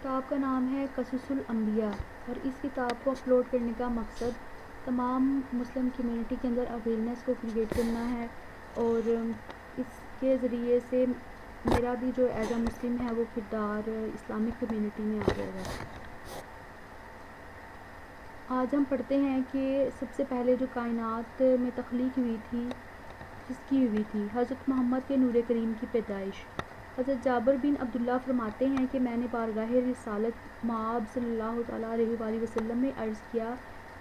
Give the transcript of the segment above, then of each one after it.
کتاب کا نام ہے قصص الانبیاء، اور اس کتاب کو اپلوڈ کرنے کا مقصد تمام مسلم کمیونٹی کے اندر اویئرنیس کو کریٹ کرنا ہے، اور اس کے ذریعے سے میرا بھی جو ایز اے مسلم ہے وہ کردار اسلامک کمیونٹی میں آ جائے گا۔ آج ہم پڑھتے ہیں کہ سب سے پہلے جو کائنات میں تخلیق ہوئی تھی، کس کی ہوئی تھی؟ حضرت محمد کے نور کریم کی پیدائش۔ حضرت جابر بن عبداللہ فرماتے ہیں کہ میں نے بارگاہ رسالت مآب صلی اللہ تعالیٰ علیہ وآلہ وسلم میں عرض کیا،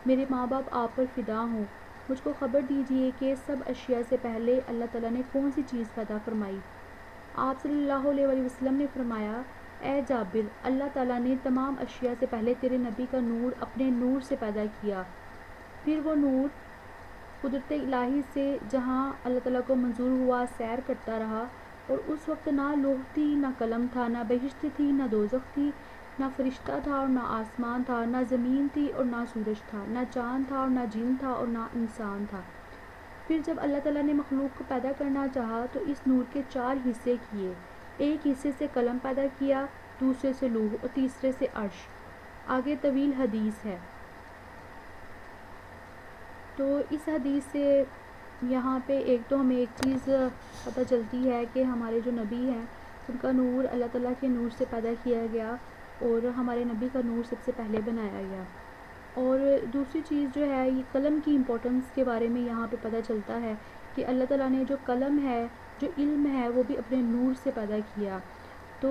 میرے ماں باپ آپ پر فدا ہوں، مجھ کو خبر دیجئے کہ سب اشیاء سے پہلے اللہ تعالیٰ نے کون سی چیز پیدا فرمائی؟ آپ صلی اللہ علیہ وآلہ وسلم نے فرمایا، اے جابر، اللہ تعالیٰ نے تمام اشیاء سے پہلے تیرے نبی کا نور اپنے نور سے پیدا کیا، پھر وہ نور قدرت الہی سے جہاں اللہ تعالیٰ کو منظور ہوا سیر کرتا رہا، اور اس وقت نہ لوح تھی، نہ قلم تھا، نہ بہشت تھی، نہ دوزخ تھی، نہ فرشتہ تھا اور نہ آسمان تھا، نہ زمین تھی اور نہ سورج تھا، نہ چاند تھا اور نہ جن تھا اور نہ انسان تھا۔ پھر جب اللہ تعالیٰ نے مخلوق کو پیدا کرنا چاہا تو اس نور کے 4 حصے کیے، ایک حصے سے قلم پیدا کیا، دوسرے سے لوح اور تیسرے سے عرش۔ آگے طویل حدیث ہے، تو اس حدیث سے یہاں پہ ایک تو ہمیں ایک چیز پتہ چلتی ہے کہ ہمارے جو نبی ہیں ان کا نور اللہ تعالیٰ کے نور سے پیدا کیا گیا، اور ہمارے نبی کا نور سب سے پہلے بنایا گیا۔ اور دوسری چیز جو ہے، یہ قلم کی امپورٹنس کے بارے میں یہاں پہ پتہ چلتا ہے کہ اللہ تعالیٰ نے جو قلم ہے، جو علم ہے، وہ بھی اپنے نور سے پیدا کیا۔ تو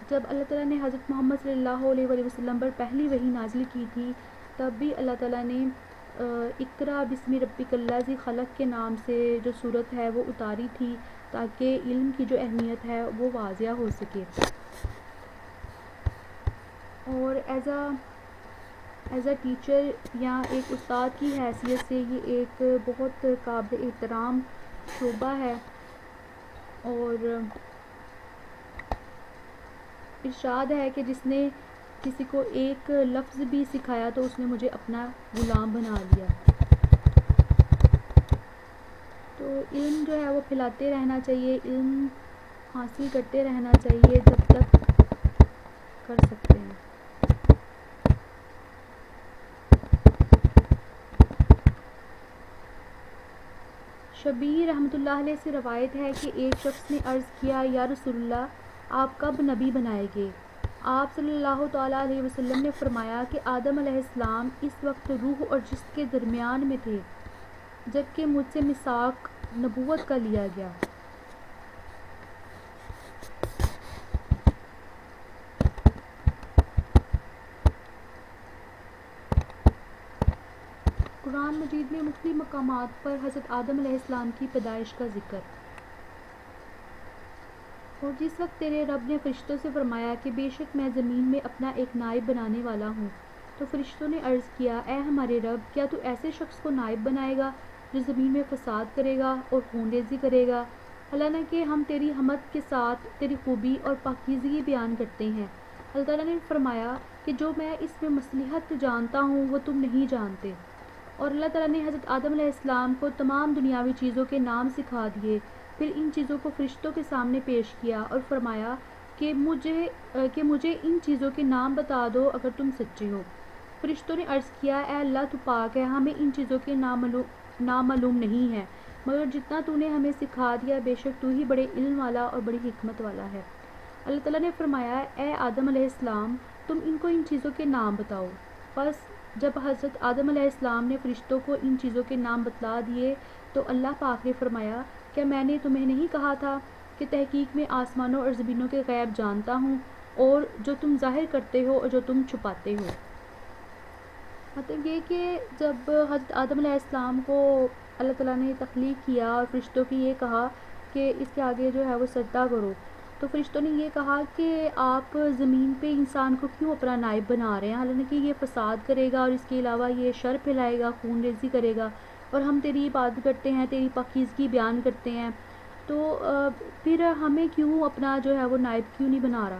جب اللہ تعالیٰ نے حضرت محمد صلی اللہ علیہ وآلہ وسلم پر پہلی وحی نازل کی تھی، تب بھی اللہ تعالیٰ نے اقرا بسم ربک الذی خلق کے نام سے جو صورت ہے وہ اتاری تھی، تاکہ علم کی جو اہمیت ہے وہ واضح ہو سکے۔ اور ایز اے ٹیچر یا ایک استاد کی حیثیت سے یہ ایک بہت قابل احترام شعبہ ہے، اور ارشاد ہے کہ جس نے کسی کو ایک لفظ بھی سکھایا تو اس نے مجھے اپنا غلام بنا لیا۔ تو علم جو ہے وہ پھیلاتے رہنا چاہیے، علم حاصل کرتے رہنا چاہیے جب تک کر سکتے ہیں۔ شبیر رحمۃ اللہ علیہ سے روایت ہے کہ ایک شخص نے عرض کیا، یا رسول اللہ، آپ کب نبی بنائے گے؟ آپ صلی اللہ تعالیٰ علیہ وسلم نے فرمایا کہ آدم علیہ السلام اس وقت روح اور جسم کے درمیان میں تھے جبکہ مجھ سے میثاق نبوت کا لیا گیا۔ قرآن مجید میں مختلف مقامات پر حضرت آدم علیہ السلام کی پیدائش کا ذکر۔ اور جس وقت تیرے رب نے فرشتوں سے فرمایا کہ بے شک میں زمین میں اپنا ایک نائب بنانے والا ہوں، تو فرشتوں نے عرض کیا، اے ہمارے رب، کیا تو ایسے شخص کو نائب بنائے گا جو زمین میں فساد کرے گا اور خون ریزی کرے گا؟ حالانکہ ہم تیری حمد کے ساتھ تیری خوبی اور پاکیزگی بیان کرتے ہیں۔ اللہ تعالیٰ نے فرمایا کہ جو میں اس میں مصلحت جانتا ہوں وہ تم نہیں جانتے۔ اور اللہ تعالیٰ نے حضرت آدم علیہ السلام کو تمام دنیاوی چیزوں کے نام سکھا دیے، پھر ان چیزوں کو فرشتوں کے سامنے پیش کیا اور فرمایا کہ مجھے ان چیزوں کے نام بتا دو اگر تم سچے ہو۔ فرشتوں نے عرض کیا، اے اللہ تو پاک ہے، ہمیں ان چیزوں کے نام معلوم نہیں ہے، مگر جتنا تو نے ہمیں سکھا دیا بے شک تو ہی بڑے علم والا اور بڑی حکمت والا ہے۔ اللہ تعالیٰ نے فرمایا، اے آدم علیہ السلام، تم ان کو ان چیزوں کے نام بتاؤ۔ بس جب حضرت آدم علیہ السلام نے فرشتوں کو ان چیزوں کے نام بتلا دیے تو اللہ پاک نے فرمایا، کیا میں نے تمہیں نہیں کہا تھا کہ تحقیق میں آسمانوں اور زمینوں کے غیب جانتا ہوں، اور جو تم ظاہر کرتے ہو اور جو تم چھپاتے ہو؟ مطلب یہ کہ جب حضرت آدم علیہ السلام کو اللہ تعالیٰ نے تخلیق کیا اور فرشتوں کی یہ کہا کہ اس کے آگے جو ہے وہ سجدہ کرو، تو فرشتوں نے یہ کہا کہ آپ زمین پہ انسان کو کیوں اپنا نائب بنا رہے ہیں، حالانکہ یہ فساد کرے گا اور اس کے علاوہ یہ شر پھیلائے گا، خون ریزی کرے گا، اور ہم تیری عبادت کرتے ہیں، تیری پاکیزگی بیان کرتے ہیں، تو پھر ہمیں کیوں اپنا جو ہے وہ نائب کیوں نہیں بنا رہا؟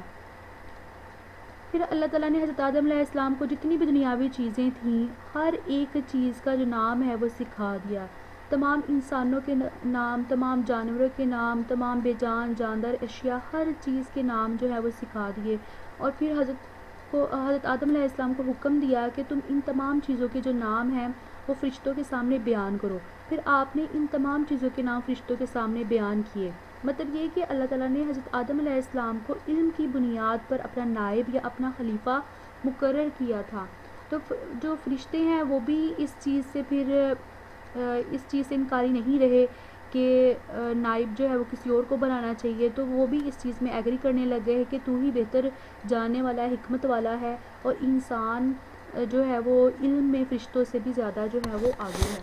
پھر اللہ تعالیٰ نے حضرت آدم علیہ السلام کو جتنی بھی دنیاوی چیزیں تھیں ہر ایک چیز کا جو نام ہے وہ سکھا دیا۔ تمام انسانوں کے نام، تمام جانوروں کے نام، تمام بے جان جاندار اشیاء، ہر چیز کے نام جو ہے وہ سکھا دیے، اور پھر حضرت آدم علیہ السلام کو حکم دیا کہ تم ان تمام چیزوں کے جو نام ہیں وہ فرشتوں کے سامنے بیان کرو۔ پھر آپ نے ان تمام چیزوں کے نام فرشتوں کے سامنے بیان کیے۔ مطلب یہ کہ اللہ تعالیٰ نے حضرت آدم علیہ السلام کو علم کی بنیاد پر اپنا نائب یا اپنا خلیفہ مقرر کیا تھا۔ تو جو فرشتے ہیں وہ بھی اس چیز سے انکاری نہیں رہے کہ نائب جو ہے وہ کسی اور کو بنانا چاہیے، تو وہ بھی اس چیز میں ایگری کرنے لگ گئے کہ تو ہی بہتر جاننے والا ہے، حکمت والا ہے، اور انسان جو ہے وہ علم میں فرشتوں سے بھی زیادہ جو ہے وہ آگے ہے۔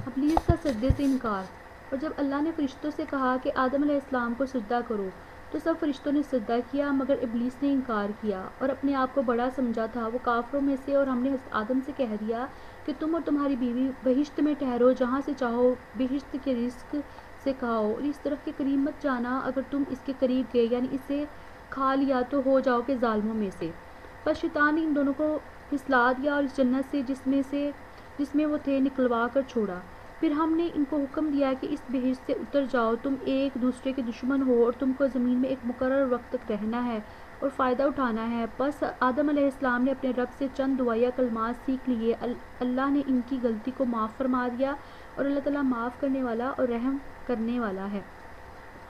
ابلیس کا سجدے سے انکار۔ اور جب اللہ نے فرشتوں سے کہا کہ آدم علیہ السلام کو سجدہ کرو تو سب فرشتوں نے سجدہ کیا، مگر ابلیس نے انکار کیا اور اپنے آپ کو بڑا سمجھا تھا وہ کافروں میں سے، اور ہم نے حضرت آدم سے کہہ دیا کہ تم اور تمہاری بیوی بہشت میں ٹھہرو، جہاں سے چاہو بہشت کے رزق سے کھاؤ، اور اس درخت کے قریب مت جانا، اگر تم اس کے قریب گئے یعنی اسے کھا لیا تو ہو جاؤ گے ظالموں میں سے۔ بس شیطان نے ان دونوں کو پھسلا دیا اور اس جنت سے جس میں وہ تھے نکلوا کر چھوڑا۔ پھر ہم نے ان کو حکم دیا کہ اس بہشت سے اتر جاؤ، تم ایک دوسرے کے دشمن ہو اور تم کو زمین میں ایک مقرر وقت تک رہنا ہے اور فائدہ اٹھانا ہے۔ بس آدم علیہ السلام نے اپنے رب سے چند دعائیہ کلمات سیکھ لیے، اللہ نے ان کی غلطی کو معاف فرما دیا، اور اللہ تعالیٰ معاف کرنے والا اور رحم کرنے والا ہے۔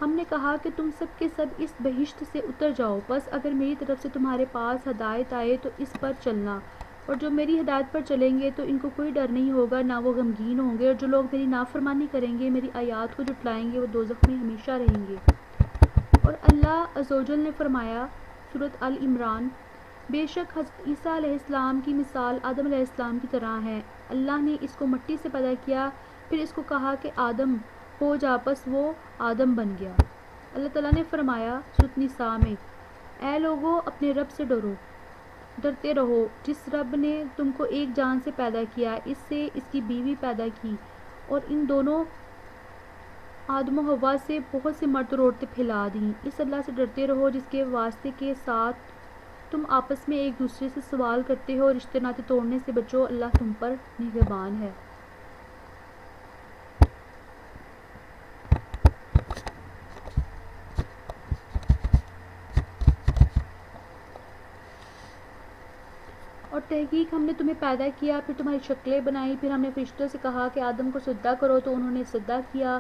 ہم نے کہا کہ تم سب کے سب اس بہشت سے اتر جاؤ، بس اگر میری طرف سے تمہارے پاس ہدایت آئے تو اس پر چلنا، اور جو میری ہدایت پر چلیں گے تو ان کو کوئی ڈر نہیں ہوگا، نہ وہ غمگین ہوں گے، اور جو لوگ میری نافرمانی کریں گے، میری آیات کو جھٹلائیں گے، وہ دوزخ میں ہمیشہ رہیں گے۔ اور اللہ عز و جل نے فرمایا، سورۃ آل عمران، بے شک حضرت عیسیٰ علیہ السلام کی مثال آدم علیہ السلام کی طرح ہے، اللہ نے اس کو مٹی سے پیدا کیا، پھر اس کو کہا کہ آدم ہو جا، پس وہ آدم بن گیا۔ اللہ تعالیٰ نے فرمایا سورۃ نساء میں، اے لوگو اپنے رب سے ڈرتے رہو، جس رب نے تم کو ایک جان سے پیدا کیا، اس سے اس کی بیوی پیدا کی، اور ان دونوں آدم و حوا سے بہت سے مرد اور عورتیں پھیلا دیں۔ اس اللہ سے ڈرتے رہو جس کے واسطے کے ساتھ تم آپس میں ایک دوسرے سے سوال کرتے ہو، اور رشتے ناطے توڑنے سے بچو، اللہ تم پر نگہبان ہے۔ اور تحقیق ہم نے تمہیں پیدا کیا، پھر تمہاری شکلیں بنائی، پھر ہم نے فرشتوں سے کہا کہ آدم کو سجدہ کرو تو انہوں نے سجدہ کیا،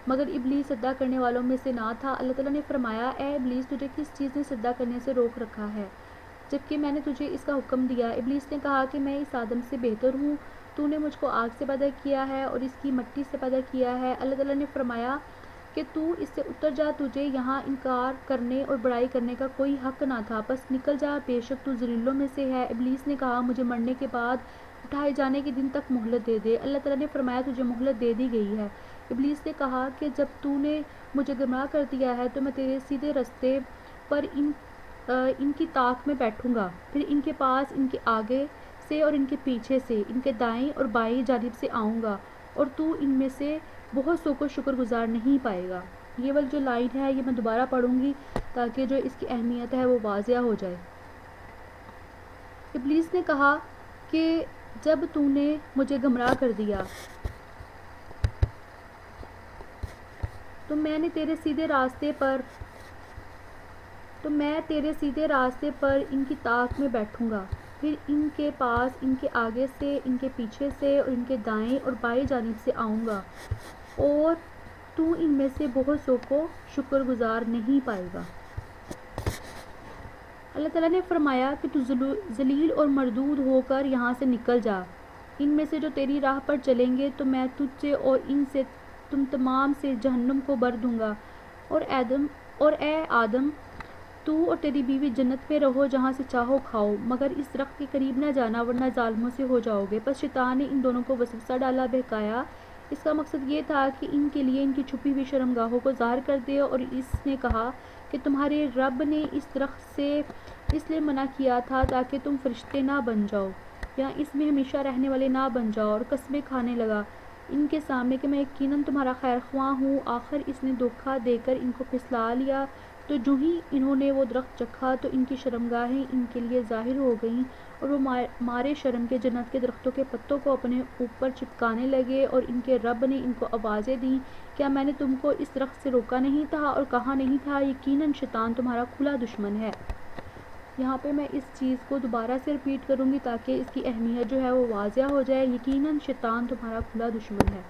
مگر ابلیس سجدہ کرنے والوں میں سے نہ تھا۔ اللہ تعالیٰ نے فرمایا، اے ابلیس تجھے کس چیز نے سجدہ کرنے سے روک رکھا ہے جبکہ میں نے تجھے اس کا حکم دیا؟ ابلیس نے کہا کہ میں اس آدم سے بہتر ہوں، تو نے مجھ کو آگ سے پیدا کیا ہے اور اس کی مٹی سے پیدا کیا ہے۔ اللہ تعالیٰ نے فرمایا کہ تو اس سے اتر جا، تجھے یہاں انکار کرنے اور بڑائی کرنے کا کوئی حق نہ تھا، بس نکل جا، بے شک تو ذلیلوں میں سے ہے۔ ابلیس نے کہا مجھے مرنے کے بعد اٹھائے جانے کے دن تک مہلت دے دے۔ اللہ تعالیٰ نے فرمایا تجھے مہلت دے دی گئی ہے۔ ابلیس نے کہا کہ جب تو نے مجھے گمراہ کر دیا ہے تو میں تیرے سیدھے رستے پر ان کی طاق میں بیٹھوں گا، پھر ان کے پاس، ان کے آگے سے اور ان کے پیچھے سے، ان کے دائیں اور بائیں جانب سے آؤں گا، اور تو ان میں سے بہت سو کو شکر گزار نہیں پائے گا۔ یہ والی جو لائن ہے یہ میں دوبارہ پڑھوں گی تاکہ جو اس کی اہمیت ہے وہ واضح ہو جائے۔ ابلیس نے کہا کہ جب تو نے مجھے گمراہ کر دیا تو میں تیرے سیدھے راستے پر ان کی طاق میں بیٹھوں گا، پھر ان کے پاس، ان کے آگے سے، ان کے پیچھے سے اور ان کے دائیں اور بائیں جانب سے آؤں گا، اور تو ان میں سے بہت سو کو شکر گزار نہیں پائے گا۔ اللہ تعالیٰ نے فرمایا کہ تو ذلیل اور مردود ہو کر یہاں سے نکل جا، ان میں سے جو تیری راہ پر چلیں گے تو میں تجھ سے اور ان سے تم تمام سے جہنم کو بھر دوں گا، اور اے آدم تو اور تیری بیوی جنت میں رہو، جہاں سے چاہو کھاؤ، مگر اس درخت کے قریب نہ جانا ورنہ ظالموں سے ہو جاؤ گے۔ پس شیطان نے ان دونوں کو وسوسہ ڈالا، بہکایا، اس کا مقصد یہ تھا کہ ان کے لیے ان کی چھپی ہوئی شرمگاہوں کو ظاہر کر دے، اور اس نے کہا کہ تمہارے رب نے اس درخت سے اس لیے منع کیا تھا تاکہ تم فرشتے نہ بن جاؤ یا اس میں ہمیشہ رہنے والے نہ بن جاؤ، اور قسمیں کھانے لگا ان کے سامنے کہ میں یقیناً تمہارا خیر خواہ ہوں۔ آخر اس نے دھوکہ دے کر ان کو پھسلا لیا، تو جو ہی انہوں نے وہ درخت چکھا تو ان کی شرمگاہیں ان کے لیے ظاہر ہو گئیں، اور وہ مارے شرم کے جنت کے درختوں کے پتوں کو اپنے اوپر چپکانے لگے، اور ان کے رب نے ان کو آوازیں دیں، کیا میں نے تم کو اس درخت سے روکا نہیں تھا اور کہا نہیں تھا یقیناً شیطان تمہارا کھلا دشمن ہے۔ یہاں پہ میں اس چیز کو دوبارہ سے ریپیٹ کروں گی تاکہ اس کی اہمیت جو ہے وہ واضح ہو جائے، یقیناً شیطان تمہارا کھلا دشمن ہے۔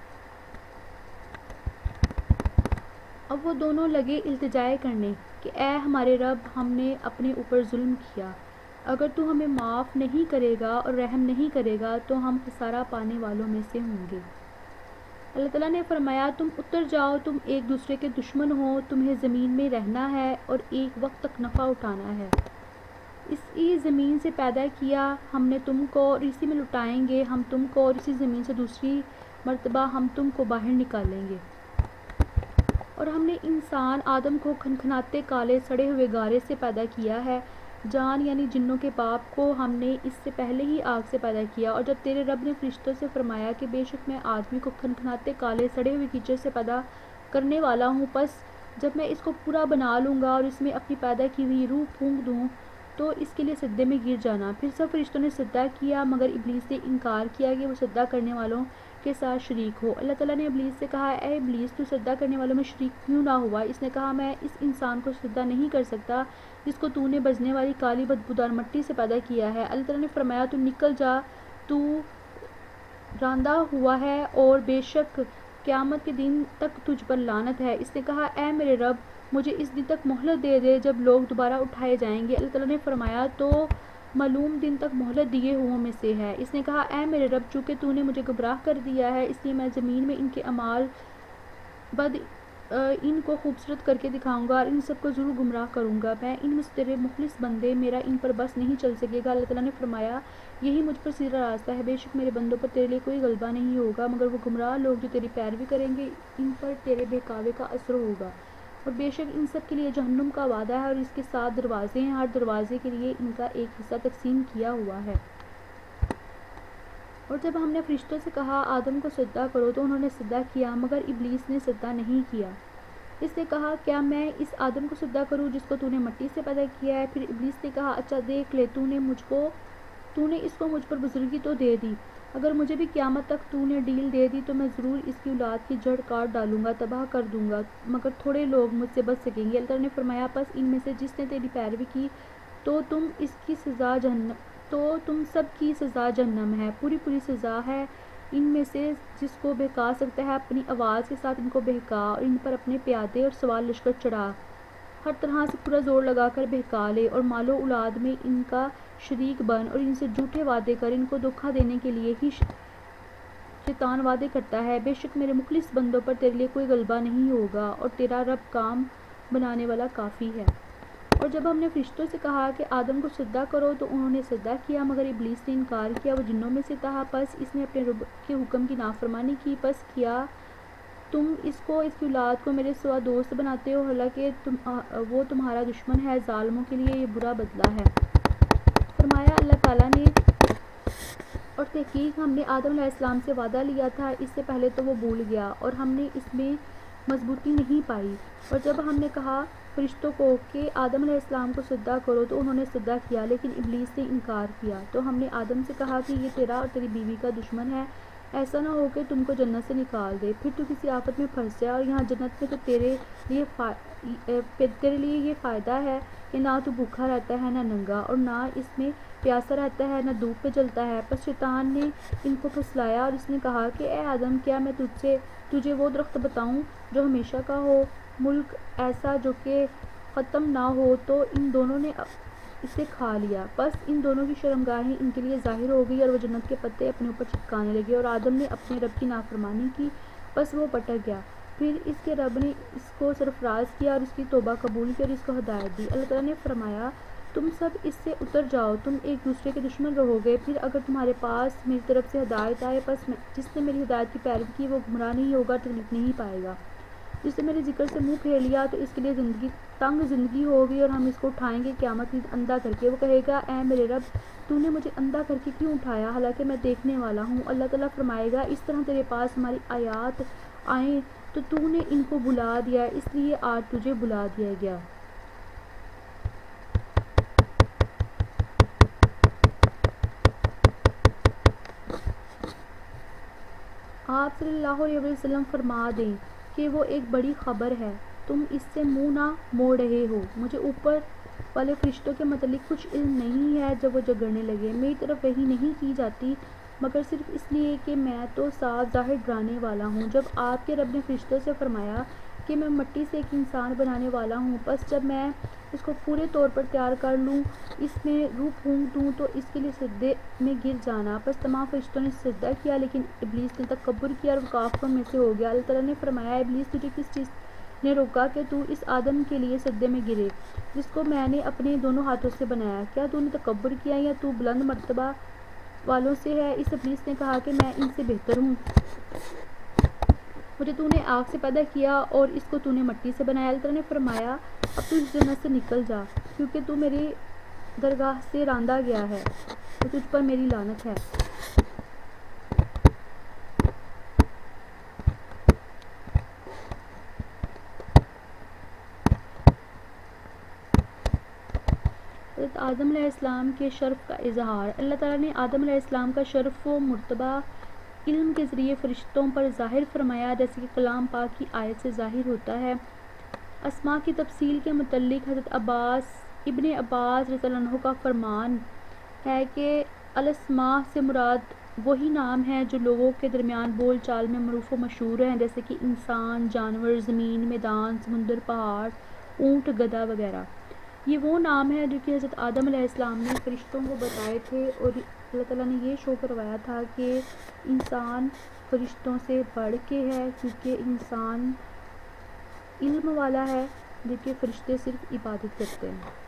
اب وہ دونوں لگے التجائے کرنے کہ اے ہمارے رب، ہم نے اپنے اوپر ظلم کیا، اگر تو ہمیں معاف نہیں کرے گا اور رحم نہیں کرے گا تو ہم خسارہ پانے والوں میں سے ہوں گے۔ اللہ تعالیٰ نے فرمایا تم اتر جاؤ، تم ایک دوسرے کے دشمن ہو، تمہیں زمین میں رہنا ہے اور ایک وقت تک نفع اٹھانا ہے۔ اسی زمین سے پیدا کیا ہم نے تم کو اور اسی میں لٹائیں گے ہم تم کو، اور اسی زمین سے دوسری مرتبہ ہم تم کو باہر نکالیں گے۔ اور ہم نے انسان آدم کو کھنکھناتے کالے سڑے ہوئے گارے سے پیدا کیا ہے۔ جان یعنی جنوں کے باپ کو ہم نے اس سے پہلے ہی آگ سے پیدا کیا، اور جب تیرے رب نے فرشتوں سے فرمایا کہ بے شک میں آدمی کو کھنکھناتے کالے سڑے ہوئے کیچڑ سے پیدا کرنے والا ہوں، پس جب میں اس کو پورا بنا لوں گا اور اس میں اپنی پیدا کی ہوئی روح پھونک دوں تو اس کے لیے سجدے میں گر جانا۔ پھر سب فرشتوں نے سجدہ کیا مگر ابلیس نے انکار کیا کہ وہ سجدہ کرنے والوں کے ساتھ شریک ہو۔ اللہ تعالیٰ نے ابلیس سے کہا اے ابلیس، تو سجدہ کرنے والوں میں شریک کیوں نہ ہوا؟ اس نے کہا میں اس انسان کو سجدہ نہیں کر سکتا جس کو تو نے بجنے والی کالی بدبودار مٹی سے پیدا کیا ہے۔ اللہ تعالیٰ نے فرمایا تو نکل جا، تو راندہ ہوا ہے اور بے شک قیامت کے دن تک تجھ پر لعنت ہے۔ اس نے کہا اے میرے رب، مجھے اس دن تک مہلت دے دے جب لوگ دوبارہ اٹھائے جائیں گے۔ اللہ تعالیٰ نے فرمایا تو معلوم دن تک مہلت دیے ہوں میں سے ہے۔ اس نے کہا اے میرے رب، چونکہ تو نے مجھے گمراہ کر دیا ہے اس لیے میں زمین میں ان کے اعمال بد ان کو خوبصورت کر کے دکھاؤں گا اور ان سب کو ضرور گمراہ کروں گا، میں ان میں سے تیرے مخلص بندے میرا ان پر بس نہیں چل سکے گا۔ اللہ تعالیٰ نے فرمایا یہی مجھ پر سیدھا راستہ ہے، بے شک میرے بندوں پر تیرے لیے کوئی غلبہ نہیں ہوگا، مگر وہ گمراہ لوگ جو تیری پیروی کریں گے ان پر تیرے بہکاوے کا اثر ہوگا، اور بے شک ان سب کے لیے جہنم کا وعدہ ہے اور اس کے 7 دروازے ہیں، ہر دروازے کے لیے ان کا ایک حصہ تقسیم کیا ہوا ہے۔ اور جب ہم نے فرشتوں سے کہا آدم کو سجدہ کرو تو انہوں نے سجدہ کیا مگر ابلیس نے سجدہ نہیں کیا۔ اس نے کہا کیا میں اس آدم کو سجدہ کروں جس کو تو نے مٹی سے پیدا کیا ہے؟ پھر ابلیس نے کہا اچھا دیکھ لے، تو نے اس کو مجھ پر بزرگی تو دے دی، اگر مجھے بھی قیامت تک تو نے ڈیل دے دی تو میں ضرور اس کی اولاد کی جڑ کاٹ ڈالوں گا، تباہ کر دوں گا، مگر تھوڑے لوگ مجھ سے بچ سکیں گے۔ اللہ تعالیٰ نے فرمایا پس ان میں سے جس نے تیری پیروی کی تو تم سب کی سزا جہنم ہے، پوری پوری سزا ہے۔ ان میں سے جس کو بہکا سکتا ہے اپنی آواز کے ساتھ ان کو بہکا، اور ان پر اپنے پیادے اور سوار لشکر چڑھا، ہر طرح سے پورا زور لگا کر بہکا لے، اور مال و اولاد میں ان کا شریک بن، اور ان سے جھوٹے وعدے کر، ان کو دھوکہ دینے کے لیے ہی شیطان وعدے کرتا ہے۔ بے شک میرے مخلص بندوں پر تیرے لیے کوئی غلبہ نہیں ہوگا اور تیرا رب کام بنانے والا کافی ہے۔ اور جب ہم نے فرشتوں سے کہا کہ آدم کو سجدہ کرو تو انہوں نے سجدہ کیا مگر ابلیس نے انکار کیا، وہ جنوں میں سے تھا، پس اس نے اپنے رب کے حکم کی نافرمانی کی، پس کیا تم اس کی اولاد کو میرے سوا دوست بناتے ہو، حالانکہ وہ تمہارا دشمن ہے، ظالموں کے لیے یہ برا بدلہ ہے۔ فرمایا اللہ تعالیٰ نے اور تحقیق ہم نے آدم علیہ السلام سے وعدہ لیا تھا، اس سے پہلے تو وہ بھول گیا اور ہم نے اس میں مضبوطی نہیں پائی۔ اور جب ہم نے کہا فرشتوں کو کہ آدم علیہ السلام کو سجدہ کرو تو انہوں نے سجدہ کیا لیکن ابلیس نے انکار کیا، تو ہم نے آدم سے کہا کہ یہ تیرا اور تیری بیوی کا دشمن ہے، ایسا نہ ہو کہ تم کو جنت سے نکال دے، پھر تو کسی آفت میں پھنس جائے، اور یہاں جنت میں تو تیرے لیے یہ فائدہ ہے کہ نہ تو بھوکا رہتا ہے نہ ننگا، اور نہ اس میں پیاسا رہتا ہے نہ دھوپ پہ جلتا ہے۔ پس شیطان نے ان کو پھسلایا اور اس نے کہا کہ اے آدم، کیا میں تجھے وہ درخت بتاؤں جو ہمیشہ کا ہو، ملک ایسا جو کہ ختم نہ ہو؟ تو ان دونوں نے اسے کھا لیا، پس ان دونوں کی شرمگاہیں ان کے لیے ظاہر ہو گئی اور وہ جنت کے پتے اپنے اوپر چپکانے لگے، اور آدم نے اپنے رب کی نافرمانی کی، پس وہ بھٹک گیا۔ پھر اس کے رب نے اس کو سرفراز کیا اور اس کی توبہ قبول کی اور اس کو ہدایت دی۔ اللہ تعالیٰ نے فرمایا تم سب اس سے اتر جاؤ، تم ایک دوسرے کے دشمن رہو گے، پھر اگر تمہارے پاس میری طرف سے ہدایت آئے، پس جس نے میری ہدایت کی پیروی کی وہ گمراہ نہیں ہوگا، تکلیف نہیں پائے گا۔ جس نے میرے ذکر سے منہ پھیر لیا تو اس کے لیے تنگ زندگی ہوگی، اور ہم اس کو اٹھائیں گے قیامت میں اندھا کر کے، وہ کہے گا اے میرے رب، تو نے مجھے اندھا کر کے کیوں اٹھایا حالانکہ میں دیکھنے والا ہوں؟ اللہ تعالیٰ فرمائے گا اس طرح تیرے پاس ہماری آیات آئیں تو نے ان کو بھلا دیا، اس لیے آج تجھے بھلا دیا گیا۔ صلی اللہ علیہ وسلم فرما دیں کہ وہ ایک بڑی خبر ہے، تم اس سے منہ نہ موڑ رہے ہو۔ مجھے اوپر والے فرشتوں کے متعلق کچھ علم نہیں ہے۔ جب وہ جھگڑنے لگے، میری طرف وحی نہیں کی جاتی مگر صرف اس لیے کہ میں تو صاف ظاہر ڈرانے والا ہوں۔ جب آپ کے رب نے فرشتوں سے فرمایا کہ میں مٹی سے ایک انسان بنانے والا ہوں، پس جب میں اس کو پورے طور پر تیار کر لوں، اس میں روح پھونک دوں تو اس کے لیے سجدے میں گر جانا۔ پس تمام فرشتوں نے سجدہ کیا لیکن ابلیس نے تکبر کیا اور وہ کافروں میں سے ہو گیا۔ اللہ تعالیٰ نے فرمایا، ابلیس تجھے کس چیز نے روکا کہ تو اس آدم کے لیے سجدے میں گرے جس کو میں نے اپنے دونوں ہاتھوں سے بنایا؟ کیا تو نے تکبر کیا یا تو بلند مرتبہ والوں سے ہے؟ اس ابلیس نے کہا کہ میں ان سے بہتر ہوں، مجھے تو نے آگ سے پیدا کیا اور اس کو تو نے مٹی سے بنایا۔ اللہ تعالیٰ نے فرمایا، اب تو اس جنت سے نکل جا کیونکہ تو میری درگاہ سے راندہ گیا ہے تو تجھ پر میری لعنت ہے۔ حضرت آدم علیہ السلام کے شرف کا اظہار۔ اللہ تعالیٰ نے آدم علیہ السلام کا شرف و مرتبہ علم کے ذریعے فرشتوں پر ظاہر فرمایا، جیسے کہ کلام پاک کی آیت سے ظاہر ہوتا ہے۔ اسماء کی تفصیل کے متعلق حضرت ابن عباس رضی اللہ عنہ کا فرمان ہے کہ الاسماء سے مراد وہی نام ہیں جو لوگوں کے درمیان بول چال میں معروف و مشہور ہیں، جیسے کہ انسان، جانور، زمین، میدان، سمندر، پہاڑ، اونٹ، گدھا وغیرہ۔ یہ وہ نام ہیں جو کہ حضرت آدم علیہ السلام نے فرشتوں کو بتائے تھے، اور اللہ تعالیٰ نے یہ شو کروایا تھا کہ انسان فرشتوں سے بڑھ کے ہے کیونکہ انسان علم والا ہے جبکہ فرشتے صرف عبادت کرتے ہیں۔